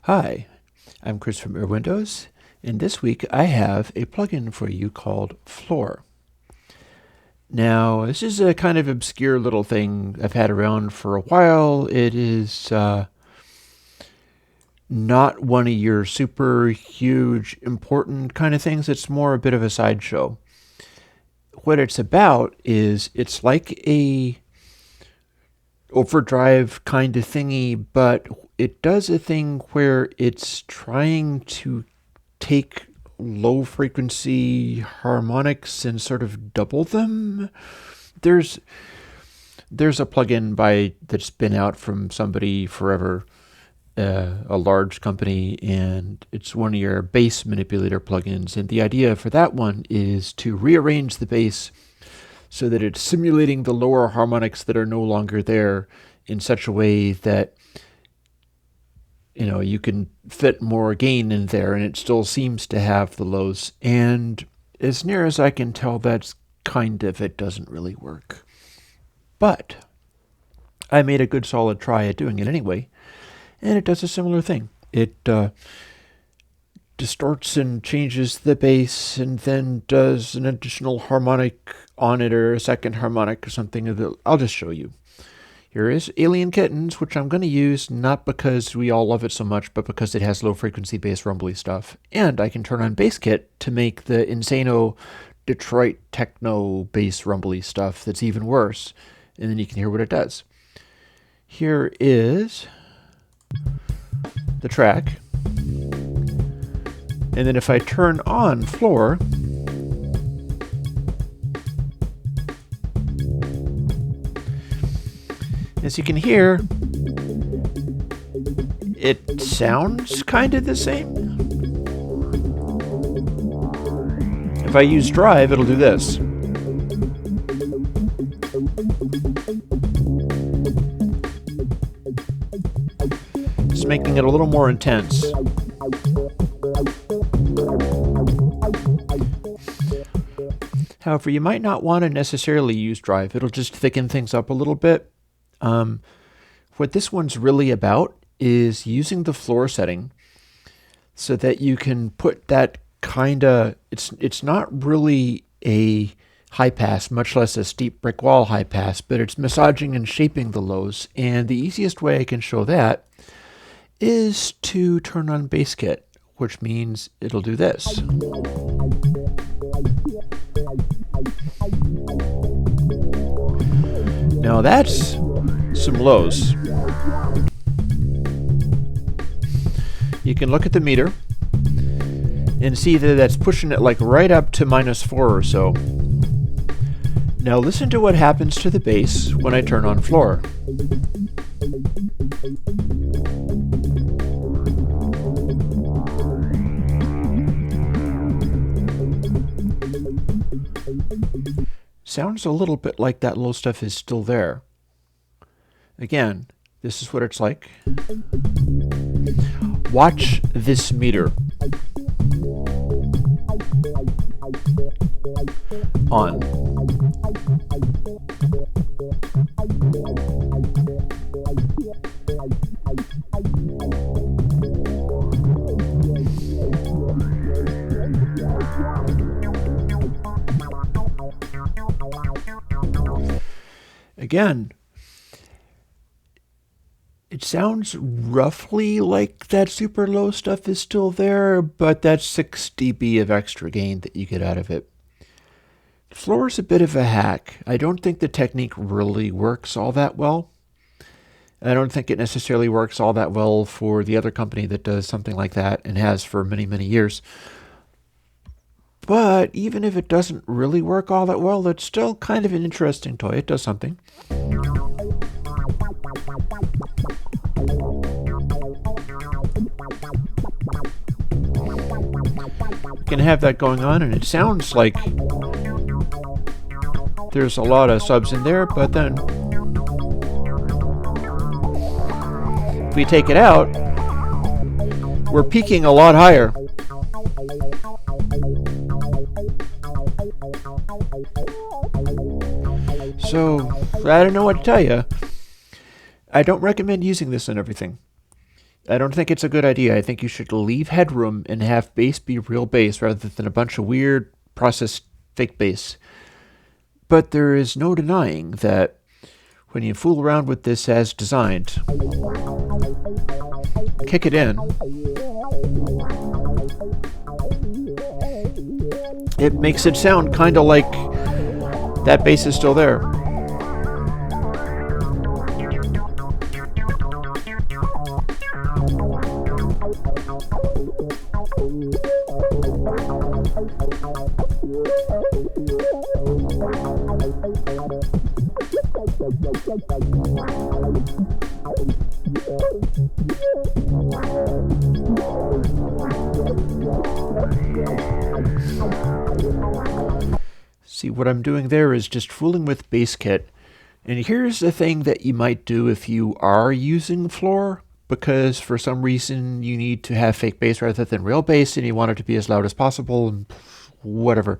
Hi, I'm Chris from Airwindows, and this week I have a plugin for you called Floor. Now, this is a kind of obscure little thing I've had around for a while. It is not one of your super huge, important kind of things. It's more a bit of a sideshow. What it's about is it's like a overdrive kind of thingy, but it does a thing where it's trying to take low frequency harmonics and sort of double them. There's a plugin that's been out from somebody forever, a large company, and it's one of your bass manipulator plugins. And the idea for that one is to rearrange the bass so that it's simulating the lower harmonics that are no longer there in such a way that you can fit more gain in there and it still seems to have the lows. And as near as I can tell, that's kind of, it doesn't really work. But I made a good solid try at doing it anyway, and it does a similar thing. It distorts and changes the bass and then does an additional harmonic on it, or a second harmonic or something. I'll just show you. Here is Alien Kittens, which I'm going to use not because we all love it so much, but because it has low frequency bass rumbly stuff. And I can turn on BassKit to make the Insano Detroit techno bass rumbly stuff that's even worse. And then you can hear what it does. Here is the track. And then if I turn on Floor, as you can hear, it sounds kind of the same. If I use Drive, it'll do this. It's making it a little more intense. However, you might not want to necessarily use Drive. It'll just thicken things up a little bit. What this one's really about is using the floor setting so that you can put that kind of, it's not really a high pass, much less a steep brick wall high pass, but it's massaging and shaping the lows. And the easiest way I can show that is to turn on BassKit, which means it'll do this. Now that's some lows. You can look at the meter and see that that's pushing it like right up to -4 or so. Now listen to what happens to the bass when I turn on Floor. Sounds a little bit like that low stuff is still there. Again, this is what it's like. Watch this meter. On. Again, it sounds roughly like that super low stuff is still there, but that's 6 dB of extra gain that you get out of it. Floor is a bit of a hack. I don't think the technique really works all that well. I don't think it necessarily works all that well for the other company that does something like that and has for many, many years. But even if it doesn't really work all that well, it's still kind of an interesting toy. It does something. You can have that going on, and it sounds like there's a lot of subs in there, but then if we take it out, we're peaking a lot higher. So, I don't know what to tell you. I don't recommend using this on everything. I don't think it's a good idea. I think you should leave headroom and have bass be real bass rather than a bunch of weird processed fake bass. But there is no denying that when you fool around with this as designed, kick it in, it makes it sound kind of like that bass is still there. See, what I'm doing there is just fooling with bass kit. And here's the thing that you might do if you are using floor, because for some reason you need to have fake bass rather than real bass and you want it to be as loud as possible and whatever.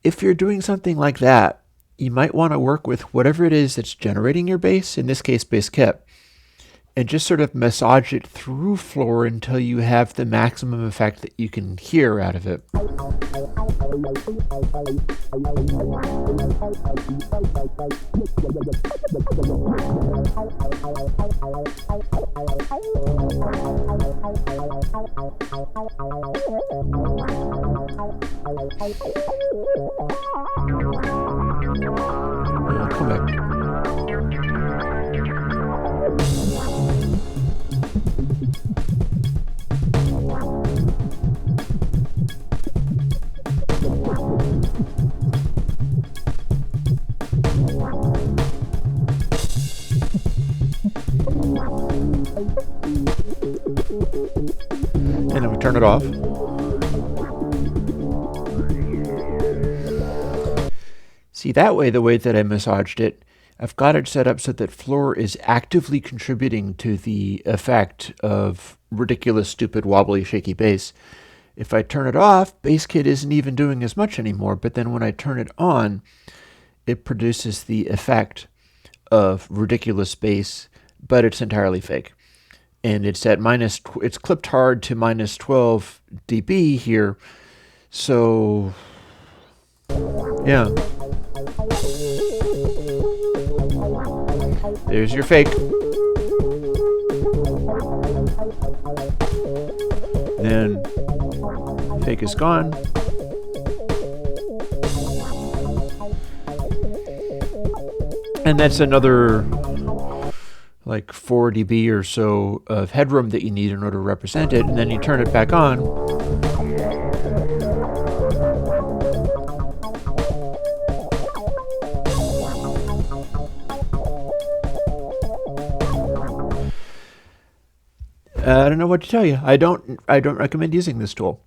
If you're doing something like that, you might want to work with whatever it is that's generating your bass, in this case bass kit, and just sort of massage it through floor until you have the maximum effect that you can hear out of it. Come back. And then we turn it off. See, that way, the way that I massaged it, I've got it set up so that floor is actively contributing to the effect of ridiculous, stupid, wobbly, shaky bass. If I turn it off, bass kit isn't even doing as much anymore, but then when I turn it on, it produces the effect of ridiculous bass, but it's entirely fake. And it's at it's clipped hard to minus 12 dB here. So, yeah. There's your fake. Then, fake is gone. And that's another like 4 dB or so of headroom that you need in order to represent it, and then you turn it back on. I don't know what to tell you. I don't recommend using this tool.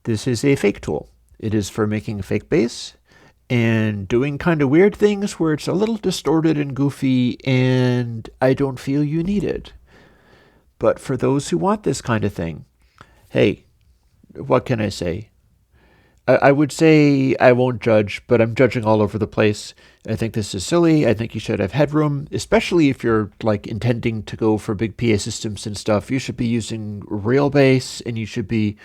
This is a fake tool. It is for making fake bass and doing kind of weird things where it's a little distorted and goofy, and I don't feel you need it. But for those who want this kind of thing, hey, what can I say? I would say I won't judge, but I'm judging all over the place. I think this is silly. I think you should have headroom, especially if you're like intending to go for big PA systems and stuff. You should be using real bass, and you should be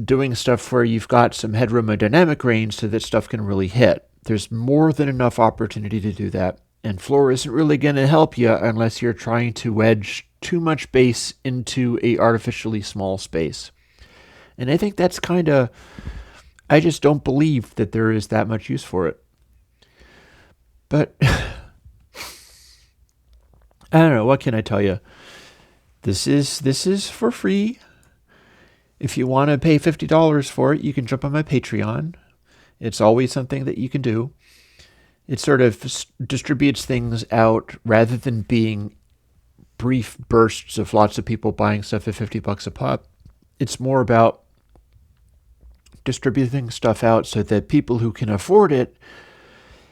doing stuff where you've got some headroom and dynamic range so that stuff can really hit. There's more than enough opportunity to do that. And floor isn't really going to help you unless you're trying to wedge too much bass into a artificially small space. And I think that's kind of, I just don't believe that there is that much use for it. But I don't know, what can I tell you? This is for free. If you want to pay $50 for it, you can jump on my Patreon. It's always something that you can do. It sort of distributes things out rather than being brief bursts of lots of people buying stuff at $50 a pop. It's more about distributing stuff out so that people who can afford it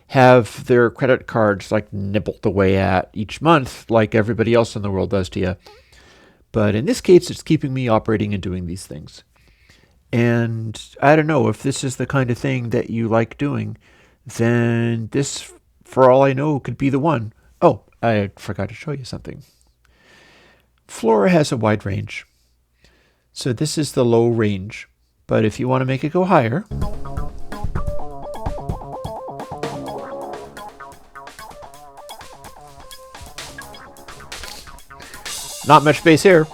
have their credit cards like nibbled away at each month like everybody else in the world does to you. But in this case, it's keeping me operating and doing these things. And I don't know, if this is the kind of thing that you like doing, then this, for all I know, could be the one. Oh, I forgot to show you something. Flora has a wide range. So this is the low range. But if you want to make it go higher, not much bass here.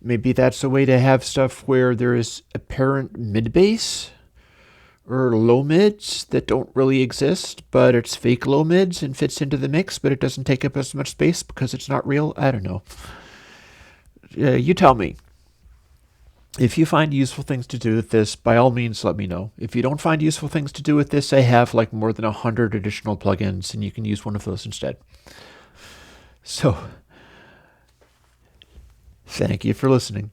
Maybe that's a way to have stuff where there is apparent mid-bass or low mids that don't really exist, but it's fake low mids and fits into the mix, but it doesn't take up as much space because it's not real. I don't know. You tell me. If you find useful things to do with this, by all means, let me know. If you don't find useful things to do with this, I have like more than 100 additional plugins, and you can use one of those instead. So, thank you for listening.